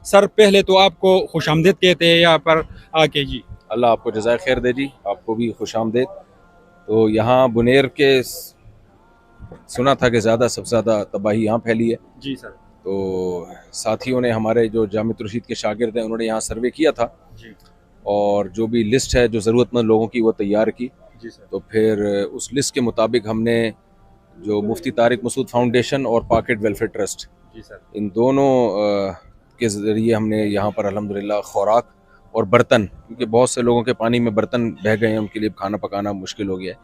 Sir पहले तो आपको खुशामदीद कहते हैं यहाँ पर आके जी। अल्लाह आपको जज़ाय खैर दे जी, आपको भी खुश आमदेद। तो यहाँ बुनेर के सुना था कि सबसे ज़्यादा तबाही यहाँ फैली है। जी सर। तो साथियों ने, हमारे जो जामित रशीद के शागिर्द हैं, उन्होंने यहाँ सर्वे किया था जी। और जो भी लिस्ट है जो ज़रूरतमंद लोगों की वो तैयार की। जी सर। तो फिर उस लिस्ट के मुताबिक हमने जो मुफ्ती तारिक मसूद फाउंडेशन और पॉकेट वेलफेयर ट्रस्ट, जी सर। इन दोनों के ज़रिए हमने यहाँ पर अल्हम्दुलिल्लाह खुराक और बर्तन, क्योंकि बहुत से लोगों के पानी में बर्तन बह गए हैं, उनके लिए खाना पकाना मुश्किल हो गया है,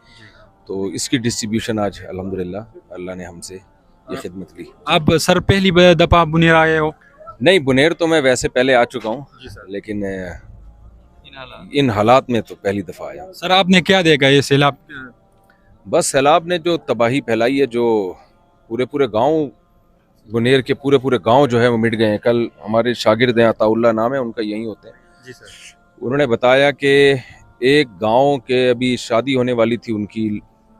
तो इसकी डिस्ट्रीब्यूशन आज अल्हम्दुलिल्लाह अल्लाह ने हमसे ये खिदमत की। आप सर पहली दफ़ा बुनेर आए हो? नहीं, बुनेर तो मैं वैसे पहले आ चुका हूँ, लेकिन इन हालात में तो पहली दफ़ा आया। सर आपने क्या देखा ये सैलाब? बस सैलाब ने जो तबाही फैलाई है, जो पूरे पूरे गांव, बुनेर के पूरे पूरे गांव जो है वो मिट गए हैं। कल हमारे शागिर्द हैं, अताउल्लाह नाम है उनका, यहीं होते हैं जी सर। उन्होंने बताया कि एक गांव के अभी शादी होने वाली थी उनकी,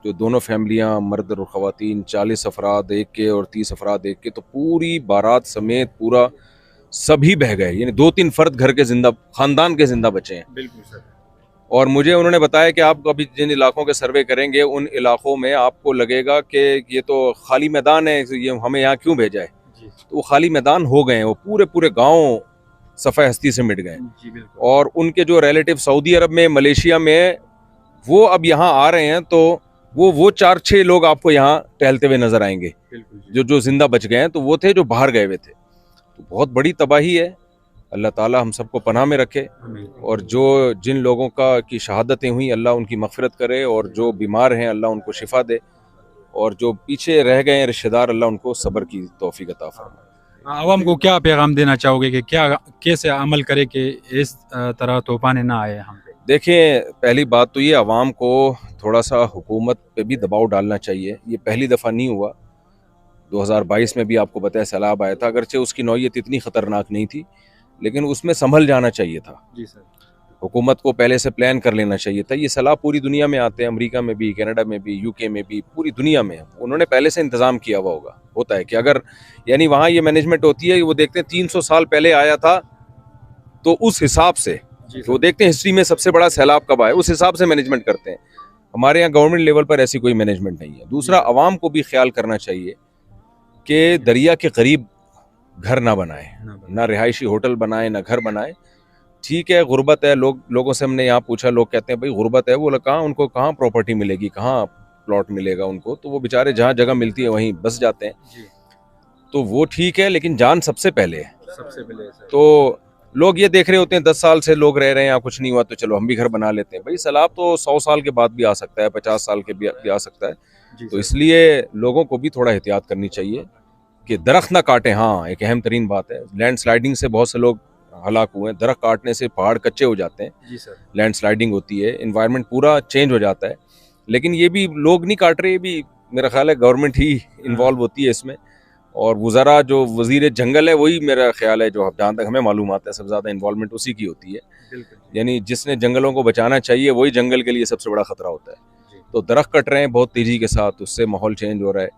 जो दोनों फैमिलियां, मर्द और ख़वातीन, 40 अफराद एक के और 30 अफराद एक के, तो पूरी बारात समेत पूरा सभी बह गए, यानी 2-3 फर्द घर के जिंदा, खानदान के जिंदा बचे हैं। बिल्कुल सर। और मुझे उन्होंने बताया कि आप अभी जिन इलाकों के सर्वे करेंगे, उन इलाकों में आपको लगेगा कि ये तो खाली मैदान है, ये हमें यहाँ क्यों भेजा है। तो वो खाली मैदान हो गए हैं, वो पूरे पूरे गांव सफ़े हस्ती से मिट गए। और उनके जो रिलेटिव सऊदी अरब में, मलेशिया में, वो अब यहाँ आ रहे हैं, तो वो 4-6 लोग आपको यहाँ टहलते हुए नजर आएंगे। जो जो जिंदा बच गए हैं तो वो थे जो बाहर गए हुए थे। तो बहुत बड़ी तबाही है। अल्लाह ताला हम सबको पनाह में रखे, और जो जिन लोगों की शहादतें हुई, अल्लाह उनकी मग़फ़िरत करे, और जो बीमार हैं अल्लाह उनको शिफा दे, और जो पीछे रह गए हैं रिश्तेदार, अल्लाह उनको सब्र की तौफीक अता फरमाए। आवाम को क्या पैगाम देना चाहोगे कि क्या कैसे अमल करे कि इस तरह तूफान ना आए हम पे? देखिए, पहली बात तो ये, आवाम को थोड़ा सा हुकूमत पे भी दबाव डालना चाहिए। ये पहली दफ़ा नहीं हुआ, 2022 में भी आपको पता है सैलाब आया था, अगरचे उसकी नौयत इतनी ख़तरनाक नहीं थी, लेकिन उसमें संभल जाना चाहिए था। जी सर। हुकूमत को पहले से प्लान कर लेना चाहिए था। ये सैलाब पूरी दुनिया में आते हैं, अमेरिका में भी, कनाडा में भी, यूके में भी, पूरी दुनिया में उन्होंने पहले से इंतज़ाम किया हुआ होता है कि अगर, यानी वहाँ ये मैनेजमेंट होती है, वो देखते हैं 300 साल पहले आया था, तो उस हिसाब से वो देखते हैं हिस्ट्री में सबसे बड़ा सैलाब कब आया, उस हिसाब से मैनेजमेंट करते हैं। हमारे यहाँ गवर्नमेंट लेवल पर ऐसी कोई मैनेजमेंट नहीं है। दूसरा, आवाम को भी ख्याल करना चाहिए कि दरिया के करीब घर ना बनाए, ना रिहायशी होटल बनाए, ना घर बनाए। ठीक है, गुर्बत है, लोगों से हमने यहाँ पूछा, लोग कहते हैं भाई गुर्बत है, वो कहाँ, उनको कहाँ प्रॉपर्टी मिलेगी, कहाँ प्लॉट मिलेगा उनको, तो वो बेचारे जहाँ जगह मिलती है वहीं बस जाते हैं। तो वो ठीक है, लेकिन जान सबसे पहले है। तो लोग ये देख रहे होते हैं 10 साल से लोग रह रहे हैं, यहाँ कुछ नहीं हुआ तो चलो हम भी घर बना लेते हैं। भाई सैलाब तो 100 साल के बाद भी आ सकता है, 50 साल के भी आ सकता है। तो इसलिए लोगों को भी थोड़ा एहतियात करनी चाहिए कि दरख्त ना काटें। हाँ, एक अहम तरीन बात है, लैंड स्लाइडिंग से बहुत से लोग हलाक हुए हैं। दरख्त काटने से पहाड़ कच्चे हो जाते हैं। जी सर। लैंड स्लाइडिंग होती है, इन्वायरमेंट पूरा चेंज हो जाता है। लेकिन ये भी लोग नहीं काट रहे, ये भी मेरा ख्याल है गवर्नमेंट ही इन्वॉल्व होती है इसमें। और वज़रा जो वज़ीर जंगल है, वही मेरा ख्याल है, जो जहाँ तक हमें मालूम आता है, सबसे ज़्यादा इन्वॉल्वमेंट उसी की होती है। यानी जिसने जंगलों को बचाना चाहिए, वही जंगल के लिए सबसे बड़ा ख़तरा होता है। तो दरख्त कट रहे हैं बहुत तेज़ी के साथ, उससे माहौल चेंज हो रहा है,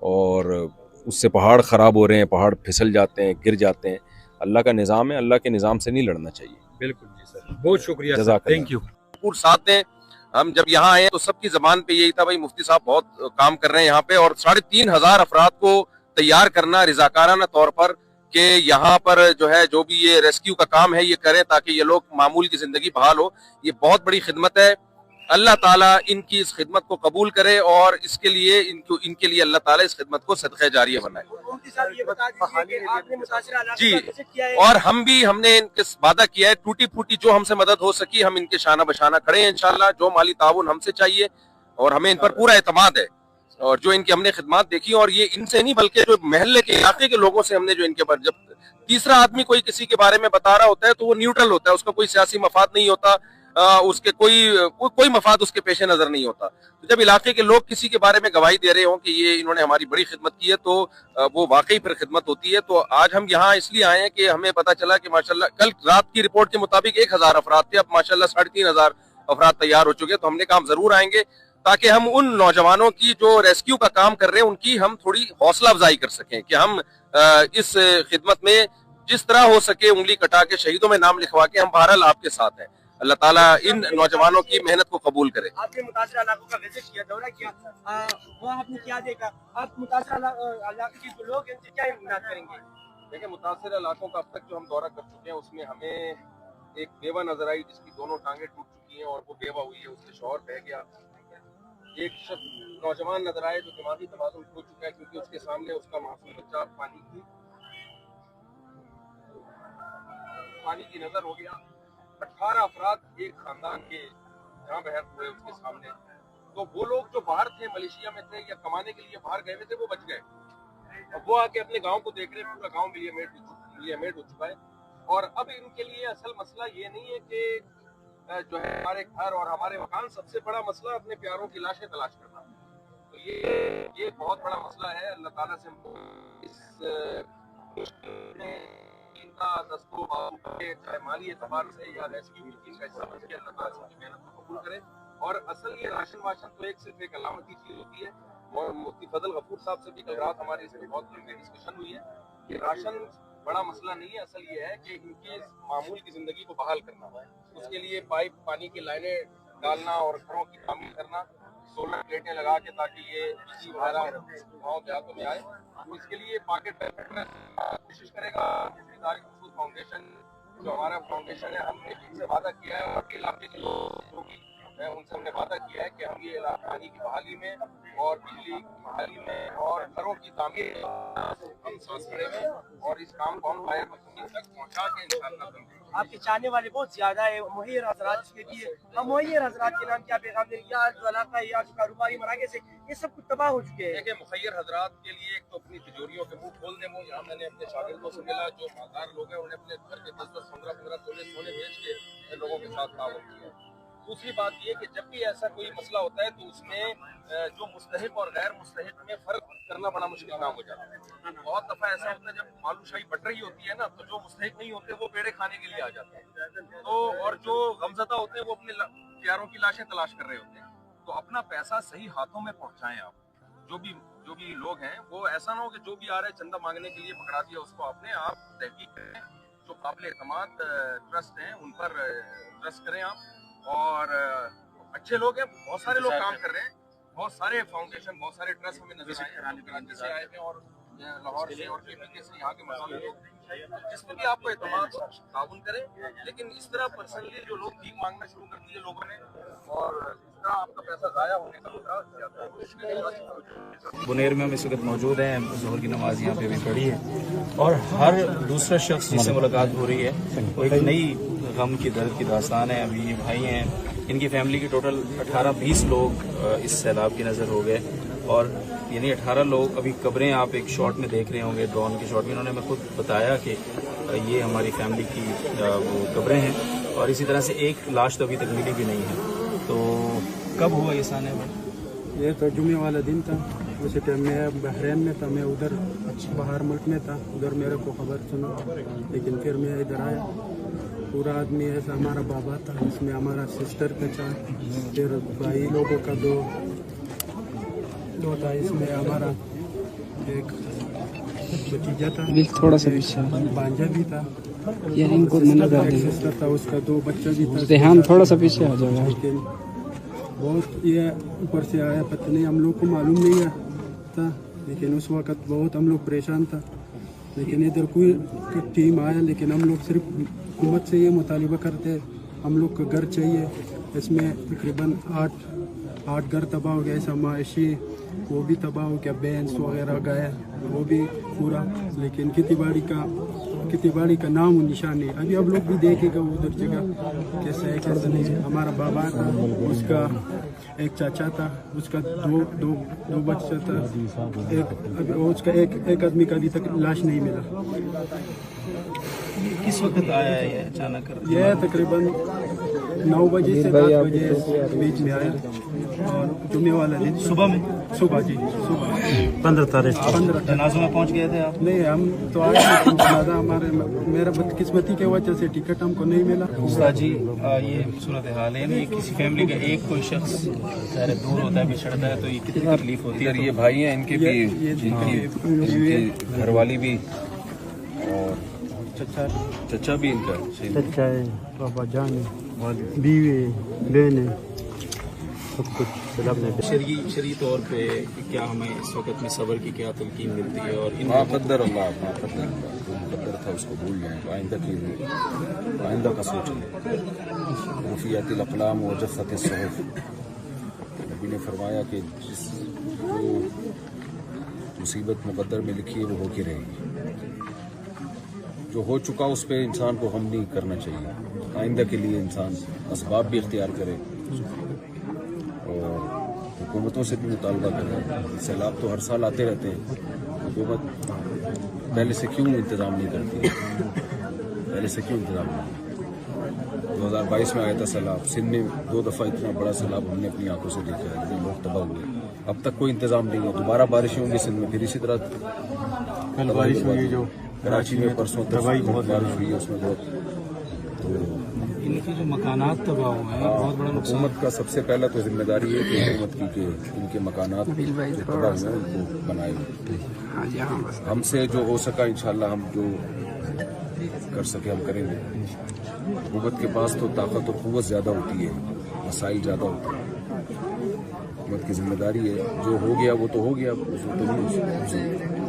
और उससे पहाड़ ख़राब हो रहे हैं, पहाड़ फिसल जाते हैं, गिर जाते हैं। अल्लाह का निज़ाम है, अल्लाह के निज़ाम से नहीं लड़ना चाहिए। बिल्कुल जी सर, बहुत शुक्रिया सर, थैंक यू। साथ हैं, हम जब यहाँ आए तो सबकी जबान पे यही था, भाई मुफ्ती साहब बहुत काम कर रहे हैं यहाँ पे, और 3,500 अफराद को तैयार करना रिजाकाराना तौर पर, कि यहाँ पर जो है जो भी ये रेस्क्यू का काम है ये करें, ताकि ये लोग मामूल की जिंदगी बहाल हो। ये बहुत बड़ी खिदमत है। अल्लाह ताला इनकी इस खिदमत को कबूल करे, और इसके लिए इनके लिए अल्लाह ताला इस खिदमत को सदक़े जारिया बनाए। जी, और हमने इनके वादा किया है, टूटी फूटी जो हमसे मदद हो सकी हम इनके शाना बशाना खड़े हैं इंशाल्लाह। जो माली ताउन हमसे चाहिए, और हमें इन पर पूरा एतमाद है, और जो इनकी हमने खिदमत देखी, और ये इनसे नहीं बल्कि जो महल्ले के इलाके के लोगों से हमने जो इनके पर, जब तीसरा आदमी कोई किसी के बारे में बता रहा होता है तो वो न्यूट्रल होता है, उसका कोई सियासी मफाद नहीं होता, उसके कोई मफाद उसके पेशे नजर नहीं होता। तो जब इलाके के लोग किसी के बारे में गवाही दे रहे हो कि ये इन्होंने हमारी बड़ी खिदमत की है, तो वो वाकई फिर खिदमत होती है। तो आज हम यहाँ इसलिए आए हैं कि हमें पता चला कि माशाल्लाह कल रात की रिपोर्ट के मुताबिक 1,000 अफराद थे, अब माशाल्लाह 3,500 अफराद तैयार हो चुके। तो हमने कहा हम जरूर आएंगे, ताकि हम उन नौजवानों की जो रेस्क्यू का काम कर रहे हैं उनकी हम थोड़ी हौसला अफजाई कर सकें, कि हम इस खिदमत में जिस तरह हो सके उंगली कटा के शहीदों में नाम लिखवा के हम बहरहाल आपके साथ हैं। अल्लाह ताला इन नौजवानों की मेहनत को कबूल करे। आपने मुतासर इलाकों का विजिट किया, दौरा किया, वहाँ आपने क्या देखा? आप मुतासर इलाके के जो लोग हैं उनसे क्या इम्दाद करेंगे? देखिए, मुतासर इलाकों का अब तक जो हम दौरा कर चुके हैं उसमें हमें एक बेवा नजर आई जिसकी दोनों टांगे टूट चुकी हैं और वो बेवा हुई है, उसके शौहर बह गया। एक नौजवान नजर आए जो दिमागी तवाज़ुन खो चुका है क्योंकि उसके सामने उसका मासूम बच्चा पानी की नजर हो गया। 18 अफराद एक खानदान के जहाँ बहर हुए उसके सामने। तो वो लोग जो बाहर थे, मलेशिया में थे या कमाने के लिए बाहर गए हुए थे, वो बच गए। अब वो आके अपने गांव को देख रहे हैं, पूरा गांव मिलियमेट हो चुका है। और अब इनके लिए असल मसला ये नहीं है कि जो है हमारे घर और हमारे मकान, सबसे बड़ा मसला अपने प्यारों की लाशें तलाश करना। तो ये बहुत बड़ा मसला है। अल्लाह ताला से इस इनका दस्तों चाहे माली एतबार से या रेस्क्यू टीम का समझ के अल्लाह ताला से मेहनत को कबूल करे। और असल ये राशन वाशन तो सिर्फ एक अलामती चीज होती है। और मुफ्ती फजल गफूर साहब से भी कल रात हमारी इसमें बहुत लंबी डिस्कशन हुई है कि राशन बड़ा मसला नहीं है। असल ये है कि इनकी मामूल की जिंदगी को बहाल करना है। उसके लिए पाइप, पानी की लाइनें डालना और घरों की तामीर करना, सोलर प्लेटें लगा के ताकि ये बिजली वगैरह गाँव देहातों में आए। इसके लिए पॉकेट कोशिश करेगा। फाउंडेशन जो हमारा फाउंडेशन है, हमने इनसे वादा किया है और इलाके के लोग है उनसे हमने वादा किया है कि हम ये इलाका पानी की बहाली में और बिजली की बहाली में और घरों की तामीर हम सांस खड़े में और इस काम को हम फायर तक पहुँचा के इंशाअल्लाह। आपके चाहने वाले बहुत ज्यादा है, मुहैयर हजरात इसके लिए हम मुहैयर हजरात के नाम क्या पैगाम दें? या जो इलाका है या जो कारोबारी मराकज़ से ये सब कुछ तबाह हो चुके हैं। देखिए, मुखैर हजरात के लिए एक तो अपनी तिजोरियों के मुंह खोल दें। वो यहाँ मैंने अपने शागिर्दों से मिला जो मालदार लोग हैं, उन्हें अपने घर के 10-10, 15-15 तोले सोने बेच के लोगों के साथ ताउन किया। दूसरी बात ये कि जब भी ऐसा कोई मसला होता है तो उसमें जो मुस्तहिक और गैर मुस्तहिक में फर्क करना बड़ा मुश्किल काम हो जाता है। बहुत दफा ऐसा होता है जब मालूशाही बढ़ रही होती है ना, तो जो मुस्तहिक नहीं होते वो पेड़े खाने के लिए आ जाते हैं। तो और जो गमज़दा होते हैं वो अपने प्यारों की लाशें तलाश कर रहे होते हैं। तो अपना पैसा सही हाथों में पहुंचाएं आप। जो भी लोग हैं वो ऐसा ना हो कि जो भी आ रहे हैं चंदा मांगने के लिए पकड़ा दिया उसको आपने। आप तहकीक करें, जो काबिल एतमाद ट्रस्ट हैं उन पर ट्रस्ट करें आप। और अच्छे लोग हैं, बहुत सारे लोग काम कर रहे हैं, बहुत सारे फाउंडेशन, बहुत सारे ट्रस्ट हमें नजर आए हैं, कराची से आए हैं और लाहौर से और KPK से यहाँ के मकामी लोग, जिसमें भी आपको एतमाद ताउन करें। लेकिन इस तरह पर्सनली जो लोग भीख मांगना शुरू कर दिए लोगों ने और इस तरह आपका पैसा ज़ाया होने का खतरा ज्यादा है। बुनेर में हम इस वक्त मौजूद हैं, ज़ोहर की नमाज यहाँ पे भी पढ़ी है और हर दूसरा शख्स जिससे मुलाकात हो रही है वो एक नई गम की दर्द की दास्तान है। अभी ये भाई हैं, इनकी फैमिली के टोटल 18-20 लोग इस सैलाब की नज़र हो गए और यानी 18 लोग। अभी कब्रें आप एक शॉट में देख रहे होंगे, ड्रोन के शॉट में, इन्होंने मैं खुद बताया कि ये हमारी फैमिली की वो कब्रें हैं और इसी तरह से एक लाश तो अभी तक मिली भी नहीं है। तो कब हुआ ये साने में? ये तो जुमे वाला दिन था। उसी टाइम मैं बहरीन में था, मैं उधर बाहर मुल्क में था, उधर मेरे को खबर सुना, लेकिन फिर मैं इधर आया। पूरा आदमी ऐसा हमारा बाबा था, इसमें हमारा सिस्टर का 4, फिर भाई लोगों का 2 था, इसमें हमारा एक भतीजा था, थोड़ा सा पीछे भांजा भी था, यार इनको एक सिस्टर था, उसका 2 बच्चा भी था। ध्यान थोड़ा सा पीछे आ जाएगा। लेकिन बहुत ये ऊपर से आया, पता नहीं, हम लोग को मालूम नहीं था, लेकिन उस वक्त बहुत हम लोग परेशान था। लेकिन इधर कोई टीम आया, लेकिन हम लोग सिर्फ हुकूमत से ये मुतालिबा करते हम लोग को घर चाहिए। इसमें तकरीबन 8 घर तबाह हो गया, ऐसा माशी वो भी तबाह हो गया, भैंस वगैरह गाय वो भी पूरा। लेकिन खेती बाड़ी का नाम और निशान नहीं। अभी आप लोग भी देखेगा उधर जगह कैसा है कैसा नहीं है। हमारा बाबा था, उसका एक चाचा था, उसका दो बच्चा था, उसका एक आदमी का अभी तक लाश नहीं मिला। किस वक्त आया है ये अचानक? यह तकरीबन 9 बजे से 10 बजे बीच में आया और जुम्मे वाला दिन सुबह में? सुबह जी, सुबह 15 तारीख। जनाज़ों में पहुंच गए थे आप? नहीं, हम तो आए हमारे मेरा बदकिस्मती की वजह से टिकट हमको नहीं मिला। उस्ताद जी, ये सूरत हाल है, ये किसी फैमिली का एक कोई शख्स दूर होता है, बिछड़ता है, तो ये कितनी तकलीफ होती है? ये भाई हैं, इनके भी घरवाली भी और चचा चचा भी इनका शहीद चचा है, पापा जान है, बीवी बहन है, सब कुछ सब ने। शरई तौर पे क्या हमें इस वक्त में सब्र की क्या तलकीन मिलती है? और इन मुक़द्दर अल्लाह जो मुक़द्दर था उसको भूल जाएं, आइंदा का सोचें। रुफ़ियतिल अक़लाम व जफ़्फ़तिस सुहुफ़, नबी ने फरमाया कि जिस जो मुसीबत मुक़द्दर में लिखी है वो होके रहेगी। जो हो चुका उस पर इंसान को हम नहीं करना चाहिए। आइंदा के लिए इंसान असबाब भी इख्तियार करे और हुकूमतों से भी मुतालबा करें। सैलाब तो हर साल आते रहते हैं, हुकूमत पहले से क्यों इंतज़ाम नहीं करती है? पहले से क्यों इंतज़ाम नहीं? 2022 में आया था सैलाब, सिंध में 2 दफ़ा इतना बड़ा सैलाब हमने अपनी आंखों से देखा है, लेकिन लोग तबाह हुए। अब तक कोई इंतज़ाम नहीं है। दोबारा बारिश होंगी सिंध में, फिर इसी तरह कल बारिश हुई जो कराची में परसों तबाही बहुत बारिश हुई है, उसमें बहुत। तो इनके जो मकानात तबाह हुए हैं बहुत बड़ा नुकसान। हुकूमत का सबसे पहला तो जिम्मेदारी है कि हुकूमत की कि इनके मकानात जो तबाह हुए हैं उनको बनाए। हमसे जो हो सका इंशाल्लाह हम जो कर सके हम करेंगे। हुकूमत के पास तो ताकत और क़ुव्वत ज़्यादा होती है, मसाइल ज़्यादा होते हैं। हुकूमत की जिम्मेदारी है, जो हो गया वो तो हो गया, उसमें तो नहीं।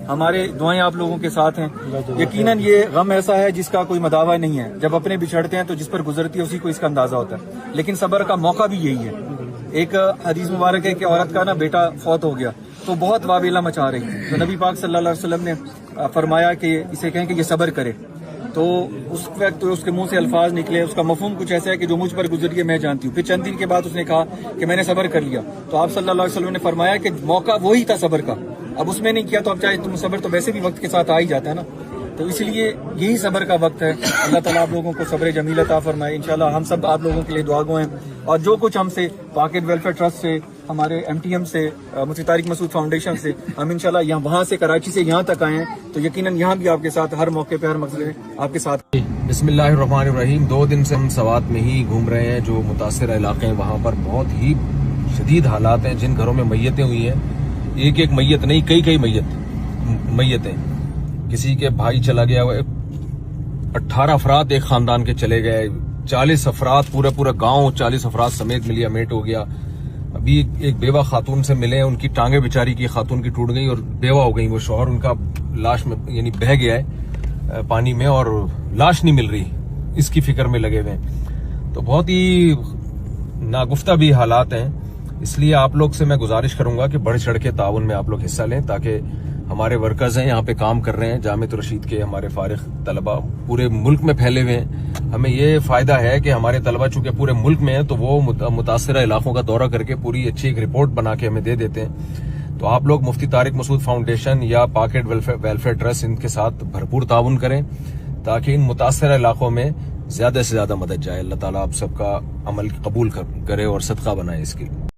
हमारे दुआएं आप लोगों के साथ हैं। यकीनन ये गम ऐसा है जिसका कोई मदावा नहीं है। जब अपने बिछड़ते हैं तो जिस पर गुजरती है उसी को इसका अंदाजा होता है, लेकिन सब्र का मौका भी यही है। एक हदीस मुबारक है कि औरत का ना बेटा फौत हो गया तो बहुत वावेला मचा रही थी, तो नबी पाक सल्लल्लाहु अलैहि वसल्लम ने फरमाया कि इसे कहें कि ये सब्र करे। तो उस वक्त तो उसके मुंह से अल्फाज निकले, उसका मफहूम कुछ ऐसा है कि जो मुझ पर गुजरी है मैं जानती हूँ। फिर चंद दिन के बाद उसने कहा कि मैंने सब्र कर लिया, तो आप सल्लल्लाहु अलैहि वसल्लम ने फरमाया कि मौका वही था सब्र का, अब उसमें नहीं किया तो अब चाहे तुम सब्र तो वैसे भी वक्त के साथ आ ही जाता है ना। तो इसलिए यही सब्र का वक्त है। अल्लाह ताला आप लोगों को सब्र जमील अता फरमाए। इंशाल्लाह हम सब आप लोगों के लिए दुआगो हैं, और जो कुछ हमसे पाकिट वेलफेयर ट्रस्ट से, हमारे MTM से, मुफ्ती तारिक मसूद फाउंडेशन से हम इंशाल्लाह यहाँ वहाँ से कराची से यहाँ तक आए हैं, तो यकीनन यहाँ भी आपके साथ हर मौके पे हर मसले में आपके साथ। बिस्मिल्लाहिर्रहमानिर्रहीम। 2 दिन से हम सवात में ही घूम रहे हैं। जो मुतासिर इलाके हैं वहाँ पर बहुत ही शदीद हालात हैं। जिन घरों में मैयतें हुई हैं, एक एक मैयत नहीं कई मैयतें, किसी के भाई चला गया, 18 अफराद एक खानदान के चले गए, 40 अफराद पूरा गांव 40 अफराद समेत मिलिया मेट हो गया। अभी एक बेवा खातून से मिले हैं, उनकी टांगे बेचारी की खातून की टूट गई और बेवा हो गई। वो शौहर उनका लाश में यानी बह गया है पानी में और लाश नहीं मिल रही, इसकी फिक्र में लगे हुए हैं। तो बहुत ही नागुफ्ता भी हालात हैं। इसलिए आप लोग से मैं गुजारिश करूंगा कि बढ़ चढ़ के ताउन में आप लोग हिस्सा लें, ताकि हमारे वर्कर्स हैं यहाँ पे काम कर रहे हैं, जामित रशीद के हमारे फारिग तलबा पूरे मुल्क में फैले हुए हैं। हमें ये फायदा है कि हमारे तलबा चूंकि पूरे मुल्क में हैं तो वो मुतासिरा इलाकों का दौरा करके पूरी अच्छी एक रिपोर्ट बना के हमें दे देते हैं। तो आप लोग मुफ्ती तारिक मसूद फाउंडेशन या पाकिट वेलफेयर ट्रस्ट इनके साथ भरपूर ताउन करें, ताकि इन मुतासिरा इलाकों में ज्यादा से ज्यादा मदद जाए। अल्लाह ताला आप सबका अमल कबूल करे और सदका बनाए इसके लिए।